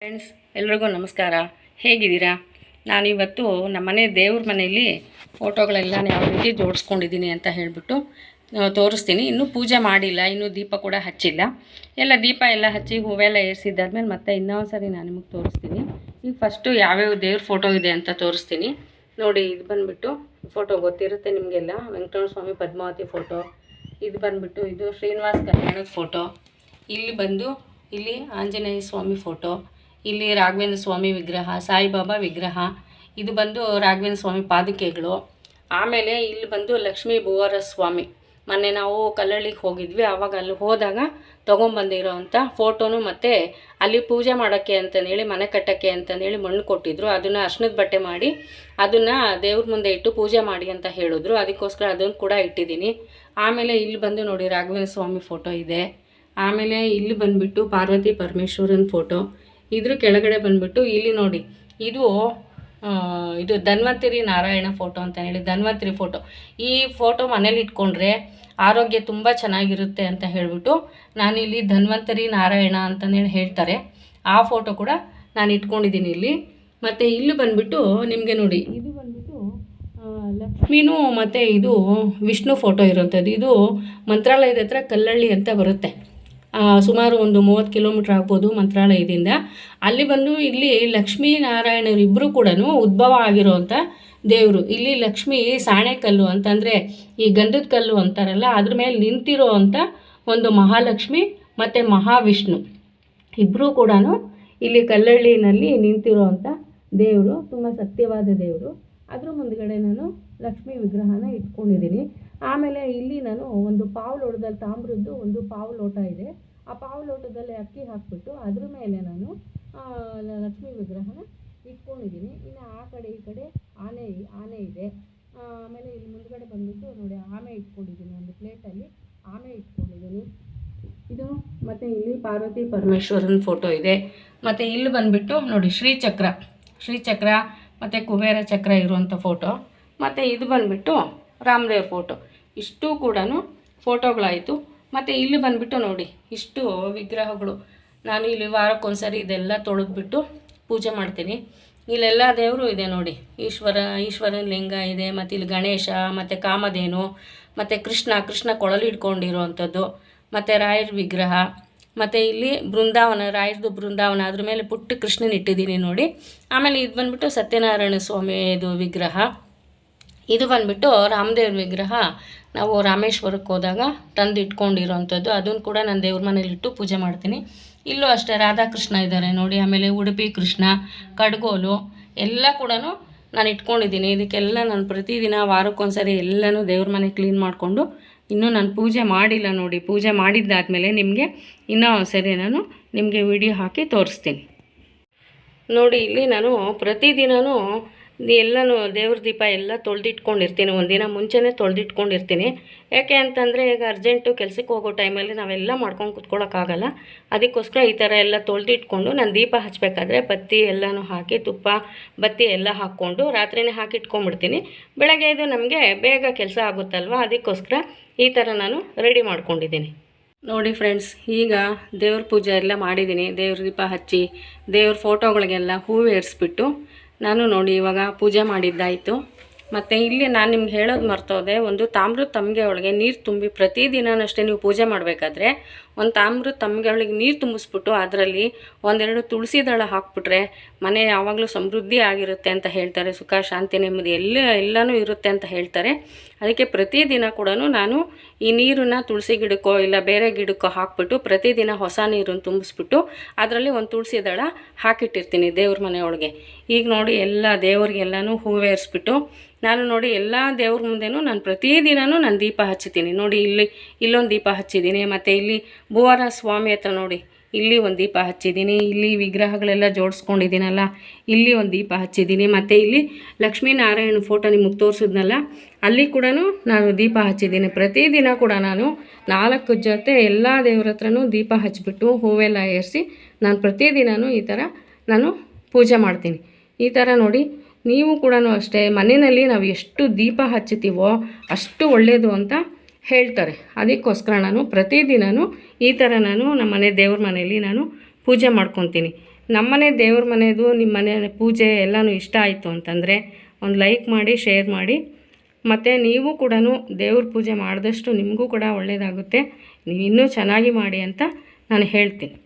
Friends, ಎಲ್ರಿಗೂ ನಮಸ್ಕಾರ. ಹೇಗಿದ್ದೀರಾ? ನಾನಿವತ್ತು ನಮ್ಮನೆ ದೇವ್ರ ಮನೆಯಲ್ಲಿ ಫೋಟೋಗಳೆಲ್ಲ ಯಾವ ರೀತಿ ಜೋಡಿಸ್ಕೊಂಡಿದ್ದೀನಿ ಅಂತ ಹೇಳಿಬಿಟ್ಟು ತೋರಿಸ್ತೀನಿ. ಇನ್ನೂ ಪೂಜೆ ಮಾಡಿಲ್ಲ, ಇನ್ನೂ ದೀಪ ಕೂಡ ಹಚ್ಚಿಲ್ಲ. ಎಲ್ಲ ದೀಪ ಎಲ್ಲ ಹಚ್ಚಿ ಹೂವೆಲ್ಲ ಏರಿಸಿದ್ದಾದ್ಮೇಲೆ ಮತ್ತೆ ಇನ್ನೊಂದು ಸರಿ ನಾನು ನಿಮಗೆ ತೋರಿಸ್ತೀನಿ. ಈಗ ಫಸ್ಟು ಯಾವ್ಯಾವ ದೇವ್ರ ಫೋಟೋ ಇದೆ ಅಂತ ತೋರಿಸ್ತೀನಿ. ನೋಡಿ, ಇದು ಬಂದುಬಿಟ್ಟು ಫೋಟೋ ಗೊತ್ತಿರುತ್ತೆ ನಿಮಗೆಲ್ಲ, ವೆಂಕಟರಮಣ ಸ್ವಾಮಿ ಪದ್ಮಾವತಿ ಫೋಟೋ. ಇದು ಬಂದುಬಿಟ್ಟು ಇದು ಶ್ರೀನಿವಾಸ ಕಲ್ಯಾಣದ ಫೋಟೋ. ಇಲ್ಲಿ ಆಂಜನೇಯ ಸ್ವಾಮಿ ಫೋಟೋ. ಇಲ್ಲಿ ರಾಘವೇಂದ್ರ ಸ್ವಾಮಿ ವಿಗ್ರಹ, ಸಾಯಿಬಾಬಾ ವಿಗ್ರಹ. ಇದು ಬಂದು ರಾಘವೇಂದ್ರ ಸ್ವಾಮಿ ಪಾದುಕೆಗಳು. ಆಮೇಲೆ ಇಲ್ಲಿ ಬಂದು ಲಕ್ಷ್ಮೀ ಭೂವರ ಸ್ವಾಮಿ. ಮೊನ್ನೆ ನಾವು ಕಲ್ಲಳ್ಳಿಗೆ ಹೋಗಿದ್ವಿ, ಆವಾಗ ಅಲ್ಲಿ ಹೋದಾಗ ತೊಗೊಂಬಂದಿರೋ ಅಂಥ ಫೋಟೋನು. ಮತ್ತು ಅಲ್ಲಿ ಪೂಜೆ ಮಾಡೋಕ್ಕೆ ಅಂತಂದೇಳಿ, ಮನೆ ಕಟ್ಟೋಕ್ಕೆ ಅಂತಂದೇಳಿ ಮಣ್ಣು ಕೊಟ್ಟಿದ್ರು. ಅದನ್ನು ಅರ್ಶಿನದ ಬಟ್ಟೆ ಮಾಡಿ ಅದನ್ನು ದೇವ್ರ ಮುಂದೆ ಇಟ್ಟು ಪೂಜೆ ಮಾಡಿ ಅಂತ ಹೇಳಿದ್ರು. ಅದಕ್ಕೋಸ್ಕರ ಅದನ್ನು ಕೂಡ ಇಟ್ಟಿದ್ದೀನಿ. ಆಮೇಲೆ ಇಲ್ಲಿ ಬಂದು ನೋಡಿ ರಾಘವೇಂದ್ರ ಸ್ವಾಮಿ ಫೋಟೋ ಇದೆ. ಆಮೇಲೆ ಇಲ್ಲಿ ಬಂದುಬಿಟ್ಟು ಪಾರ್ವತಿ ಪರಮೇಶ್ವರನ ಫೋಟೋ. ಇದ್ರ ಕೆಳಗಡೆ ಬಂದುಬಿಟ್ಟು ಇಲ್ಲಿ ನೋಡಿ, ಇದು ಧನ್ವಂತರಿ ನಾರಾಯಣ ಫೋಟೋ ಅಂತ ಹೇಳಿ, ಧನ್ವಂತರಿ ಫೋಟೋ. ಈ ಫೋಟೋ ಮನೇಲಿ ಇಟ್ಕೊಂಡ್ರೆ ಆರೋಗ್ಯ ತುಂಬ ಚೆನ್ನಾಗಿರುತ್ತೆ ಅಂತ ಹೇಳಿಬಿಟ್ಟು ನಾನಿಲ್ಲಿ ಧನ್ವಂತರಿ ನಾರಾಯಣ ಅಂತಂದೇಳಿ ಹೇಳ್ತಾರೆ. ಆ ಫೋಟೋ ಕೂಡ ನಾನು ಇಟ್ಕೊಂಡಿದ್ದೀನಿ ಇಲ್ಲಿ. ಮತ್ತು ಇಲ್ಲಿ ಬಂದುಬಿಟ್ಟು ನಿಮಗೆ ನೋಡಿ, ಇದು ಬಂದುಬಿಟ್ಟು ಲಕ್ಷ್ಮೀನೂ ಮತ್ತು ಇದು ವಿಷ್ಣು ಫೋಟೋ ಇರೋಂಥದ್ದು. ಇದು ಮಂತ್ರಾಲಯದ ಹತ್ರ ಕಲ್ಲಳ್ಳಿ ಅಂತ ಬರುತ್ತೆ. ಸುಮಾರು ಒಂದು 30 ಕಿಲೋಮೀಟ್ರ್ ಆಗ್ಬೋದು ಮಂತ್ರಾಲಯದಿಂದ. ಅಲ್ಲಿ ಬಂದು ಇಲ್ಲಿ ಲಕ್ಷ್ಮೀ ನಾರಾಯಣರು ಇಬ್ಬರು ಕೂಡ ಉದ್ಭವ ಆಗಿರೋವಂಥ ದೇವರು. ಇಲ್ಲಿ ಲಕ್ಷ್ಮೀ ಸಾಣೆಕಲ್ಲು ಅಂತಂದರೆ ಈ ಗಂಧದ ಕಲ್ಲು ಅಂತಾರಲ್ಲ, ಅದ್ರ ಮೇಲೆ ನಿಂತಿರೋ ಅಂಥ ಒಂದು ಮಹಾಲಕ್ಷ್ಮಿ ಮತ್ತು ಮಹಾವಿಷ್ಣು ಇಬ್ಬರೂ ಕೂಡ ಇಲ್ಲಿ ಕಲ್ಲಳ್ಳಿನಲ್ಲಿ ನಿಂತಿರೋ ಅಂಥ ದೇವರು. ತುಂಬ ಸತ್ಯವಾದ ದೇವರು. ಅದ್ರ ಮುಂದ್ಗಡೆ ನಾನು ಲಕ್ಷ್ಮೀ ವಿಗ್ರಹನ ಇಟ್ಕೊಂಡಿದ್ದೀನಿ. ಆಮೇಲೆ ಇಲ್ಲಿ ನಾನು ಒಂದು ಪಾವು ಲೋಟದಲ್ಲಿ ತಾಮ್ರದ್ದು ಒಂದು ಪಾವು ಲೋಟ ಇದೆ. ಆ ಪಾವು ಲೋಟದಲ್ಲಿ ಅಕ್ಕಿ ಹಾಕ್ಬಿಟ್ಟು ಅದ್ರ ಮೇಲೆ ನಾನು ಲಕ್ಷ್ಮೀ ವಿಗ್ರಹನ ಇಟ್ಕೊಂಡಿದ್ದೀನಿ. ಇನ್ನು ಆ ಕಡೆ ಈ ಕಡೆ ಆನೆ ಇದೆ. ಆಮೇಲೆ ಇಲ್ಲಿ ಮುಂದ್ಗಡೆ ಬಂದುಬಿಟ್ಟು ನೋಡಿ ಆಮೆ ಇಟ್ಕೊಂಡಿದ್ದೀನಿ, ಒಂದು ಪ್ಲೇಟಲ್ಲಿ ಆಮೆ ಇಟ್ಕೊಂಡಿದ್ದೀನಿ. ಇದು ಮತ್ತು ಇಲ್ಲಿ ಪಾರ್ವತಿ ಪರಮೇಶ್ವರನ ಫೋಟೋ ಇದೆ. ಮತ್ತು ಇಲ್ಲಿ ಬಂದುಬಿಟ್ಟು ನೋಡಿ ಶ್ರೀಚಕ್ರ ಮತ್ತು ಕುಬೇರ ಚಕ್ರ ಇರುವಂಥ ಫೋಟೋ. ಮತ್ತು ಇದು ಬಂದುಬಿಟ್ಟು ರಾಮದೇವ್ರ ಫೋಟೋ. ಇಷ್ಟು ಕೂಡ ಫೋಟೋಗಳಾಯಿತು. ಮತ್ತು ಇಲ್ಲಿ ಬಂದುಬಿಟ್ಟು ನೋಡಿ ಇಷ್ಟು ವಿಗ್ರಹಗಳು. ನಾನು ಇಲ್ಲಿ ವಾರಕ್ಕೊಂದ್ಸರಿ ಇದೆಲ್ಲ ತೊಳೆದ್ಬಿಟ್ಟು ಪೂಜೆ ಮಾಡ್ತೀನಿ. ಇಲ್ಲೆಲ್ಲ ದೇವರು ಇದೆ ನೋಡಿ, ಈಶ್ವರನ ಲಿಂಗ ಇದೆ. ಮತ್ತು ಇಲ್ಲಿ ಗಣೇಶ ಮತ್ತು ಕಾಮಧೇನು ಮತ್ತು ಕೃಷ್ಣ ಕೊಳಲು ಇಟ್ಕೊಂಡಿರೋವಂಥದ್ದು. ಮತ್ತು ರಾಯರ ವಿಗ್ರಹ. ಮತ್ತು ಇಲ್ಲಿ ರಾಯರದು ಬೃಂದಾವನ, ಅದ್ರ ಮೇಲೆ ಪುಟ್ಟ ಕೃಷ್ಣನ ಇಟ್ಟಿದ್ದೀನಿ ನೋಡಿ. ಆಮೇಲೆ ಇದು ಬಂದುಬಿಟ್ಟು ಸತ್ಯನಾರಾಯಣ ಸ್ವಾಮಿದು ವಿಗ್ರಹ. ಇದು ಬಂದುಬಿಟ್ಟು ರಾಮದೇವ್ರ ವಿಗ್ರಹ. ನಾವು ರಾಮೇಶ್ವರಕ್ಕೆ ಹೋದಾಗ ತಂದು ಇಟ್ಕೊಂಡಿರೋವಂಥದ್ದು. ಅದನ್ನು ಕೂಡ ನಾನು ದೇವ್ರ ಮನೇಲಿಟ್ಟು ಪೂಜೆ ಮಾಡ್ತೀನಿ. ಇಲ್ಲೂ ಅಷ್ಟೇ ರಾಧಾಕೃಷ್ಣ ಇದ್ದಾರೆ ನೋಡಿ. ಆಮೇಲೆ ಉಡುಪಿ ಕೃಷ್ಣ, ಕಡ್ಗೋಲು ಎಲ್ಲ ಕೂಡ ನಾನು ಇಟ್ಕೊಂಡಿದ್ದೀನಿ. ಇದಕ್ಕೆಲ್ಲ ನಾನು ಪ್ರತಿದಿನ ವಾರಕ್ಕೊಂದ್ಸರಿ ಎಲ್ಲನೂ ದೇವ್ರ ಮನೆ ಕ್ಲೀನ್ ಮಾಡಿಕೊಂಡು, ಇನ್ನೂ ನಾನು ಪೂಜೆ ಮಾಡಿಲ್ಲ ನೋಡಿ. ಪೂಜೆ ಮಾಡಿದ್ದಾದಮೇಲೆ ನಿಮಗೆ ಇನ್ನೂ ಸರಿ ನಾನು ನಿಮಗೆ ವಿಡಿಯೋ ಹಾಕಿ ತೋರಿಸ್ತೀನಿ. ನೋಡಿ, ಇಲ್ಲಿ ನಾನು ಪ್ರತಿದಿನವೂ ಎಲ್ಲನೂ ದೇವ್ರ ದೀಪ ಎಲ್ಲ ತೊಳೆದಿಟ್ಕೊಂಡಿರ್ತೀನಿ. ಒಂದಿನ ಮುಂಚೆನೇ ತೊಳೆದಿಟ್ಕೊಂಡಿರ್ತೀನಿ. ಯಾಕೆ ಅಂತಂದರೆ ಈಗ ಅರ್ಜೆಂಟು ಕೆಲಸಕ್ಕೆ ಹೋಗೋ ಟೈಮಲ್ಲಿ ನಾವೆಲ್ಲ ಮಾಡ್ಕೊಂಡು ಕೂತ್ಕೊಳ್ಳೋಕ್ಕಾಗಲ್ಲ. ಅದಕ್ಕೋಸ್ಕರ ಈ ಥರ ಎಲ್ಲ ತೊಳೆದಿಟ್ಕೊಂಡು ನಾನು ದೀಪ ಹಚ್ಚಬೇಕಾದ್ರೆ ಬತ್ತಿ ಎಲ್ಲನೂ ಹಾಕಿ, ತುಪ್ಪ ಬತ್ತಿ ಎಲ್ಲ ಹಾಕ್ಕೊಂಡು ರಾತ್ರಿನೇ ಹಾಕಿಟ್ಕೊಂಡ್ಬಿಡ್ತೀನಿ. ಬೆಳಗ್ಗೆ ಇದು ನಮಗೆ ಬೇಗ ಕೆಲಸ ಆಗುತ್ತಲ್ವ, ಅದಕ್ಕೋಸ್ಕರ ಈ ಥರ ನಾನು ರೆಡಿ ಮಾಡ್ಕೊಂಡಿದ್ದೀನಿ. ನೋಡಿ ಫ್ರೆಂಡ್ಸ್, ಈಗ ದೇವ್ರ ಪೂಜೆ ಎಲ್ಲ ಮಾಡಿದ್ದೀನಿ. ದೇವ್ರ ದೀಪ ಹಚ್ಚಿ ದೇವ್ರ ಫೋಟೋಗಳಿಗೆಲ್ಲ ಹೂವು ಏರಿಸ್ಬಿಟ್ಟು ನಾನು ನೋಡಿ ಇವಾಗ ಪೂಜೆ ಮಾಡಿದ್ದಾಯಿತು. ಮತ್ತು ಇಲ್ಲಿ ನಾನು ನಿಮ್ಗೆ ಹೇಳೋದು ಮರ್ತೋದೆ, ಒಂದು ತಾಮ್ರದ ತಮ್ಗೆ ಒಳಗೆ ನೀರು ತುಂಬಿ ಪ್ರತಿದಿನವೂ ಅಷ್ಟೇ ನೀವು ಪೂಜೆ ಮಾಡಬೇಕಾದ್ರೆ ಒಂದು ತಾಮ್ರದ ತಮ್ಗೆ ಒಳಗೆ ನೀರು ತುಂಬಿಸ್ಬಿಟ್ಟು ಅದರಲ್ಲಿ ಒಂದೆರಡು ತುಳಸಿ ದಳ ಹಾಕ್ಬಿಟ್ರೆ ಮನೆ ಯಾವಾಗಲೂ ಸಮೃದ್ಧಿ ಆಗಿರುತ್ತೆ ಅಂತ ಹೇಳ್ತಾರೆ. ಸುಖ ಶಾಂತಿ ನೆಮ್ಮದಿ ಎಲ್ಲನೂ ಇರುತ್ತೆ ಅಂತ ಹೇಳ್ತಾರೆ. ಅದಕ್ಕೆ ಪ್ರತಿದಿನ ಕೂಡ ನಾನು ಈ ನೀರನ್ನು ತುಳಸಿ ಗಿಡಕ್ಕೋ ಇಲ್ಲ ಬೇರೆ ಗಿಡಕ್ಕೋ ಹಾಕ್ಬಿಟ್ಟು ಪ್ರತಿದಿನ ಹೊಸ ನೀರನ್ನು ತುಂಬಿಸ್ಬಿಟ್ಟು ಅದರಲ್ಲಿ ಒಂದು ತುಳಸಿ ದಳ ಹಾಕಿಟ್ಟಿರ್ತೀನಿ ದೇವ್ರ ಮನೆಯೊಳಗೆ. ಈಗ ನೋಡಿ ಎಲ್ಲ ದೇವ್ರಿಗೆಲ್ಲನೂ ಹೂವೇರಿಸ್ಬಿಟ್ಟು ನಾನು ನೋಡಿ ಎಲ್ಲ ದೇವ್ರ ಮುಂದೆನೂ ನಾನು ಪ್ರತಿದಿನವೂ ನಾನು ದೀಪ ಹಚ್ಚಿದ್ದೀನಿ. ನೋಡಿ ಇಲ್ಲೊಂದು ದೀಪ ಹಚ್ಚಿದ್ದೀನಿ. ಮತ್ತು ಇಲ್ಲಿ ಭೂವರ ಸ್ವಾಮಿ ಹತ್ರ ನೋಡಿ ಇಲ್ಲಿ ಒಂದು ದೀಪ ಹಚ್ಚಿದ್ದೀನಿ. ಇಲ್ಲಿ ವಿಗ್ರಹಗಳೆಲ್ಲ ಜೋಡಿಸ್ಕೊಂಡಿದ್ದೀನಲ್ಲ, ಇಲ್ಲಿ ಒಂದು ದೀಪ ಹಚ್ಚಿದ್ದೀನಿ. ಮತ್ತು ಇಲ್ಲಿ ಲಕ್ಷ್ಮೀನಾರಾಯಣ ಫೋಟೋ ನಿಮಗೆ ತೋರಿಸಿದ್ನಲ್ಲ, ಅಲ್ಲಿ ಕೂಡ ನಾನು ದೀಪ ಹಚ್ಚಿದ್ದೀನಿ. ಪ್ರತಿದಿನ ಕೂಡ ನಾನು 4 ಜೊತೆ ಎಲ್ಲ ದೇವ್ರ ಹತ್ರನೂ ದೀಪ ಹಚ್ಚಿಬಿಟ್ಟು ಹೂವೆಲ್ಲ ಏರಿಸಿ ನಾನು ಪ್ರತಿದಿನವೂ ಈ ಥರ ನಾನು ಪೂಜೆ ಮಾಡ್ತೀನಿ. ಈ ಥರ ನೋಡಿ ನೀವು ಕೂಡ ಅಷ್ಟೇ ಮನೆಯಲ್ಲಿ ನಾವು ಎಷ್ಟು ದೀಪ ಹಚ್ಚುತ್ತೀವೋ ಅಷ್ಟು ಒಳ್ಳೆಯದು ಅಂತ ಹೇಳ್ತಾರೆ. ಅದಕ್ಕೋಸ್ಕರ ನಾನು ಪ್ರತಿದಿನವೂ ಈ ಥರ ನಾನು ನಮ್ಮ ಮನೆ ದೇವ್ರ ಮನೆಯಲ್ಲಿ ನಾನು ಪೂಜೆ ಮಾಡ್ಕೊತೀನಿ. ನಮ್ಮನೆ ದೇವ್ರ ಮನೆಯದು ನಿಮ್ಮ ಮನೆ ಪೂಜೆ ಎಲ್ಲನೂ ಇಷ್ಟ ಆಯಿತು ಅಂತಂದರೆ ಒಂದು ಲೈಕ್ ಮಾಡಿ, ಶೇರ್ ಮಾಡಿ. ಮತ್ತು ನೀವು ಕೂಡ ದೇವ್ರ ಪೂಜೆ ಮಾಡಿದಷ್ಟು ನಿಮಗೂ ಕೂಡ ಒಳ್ಳೆಯದಾಗುತ್ತೆ. ನೀವು ಇನ್ನೂ ಚೆನ್ನಾಗಿ ಮಾಡಿ ಅಂತ ನಾನು ಹೇಳ್ತೀನಿ.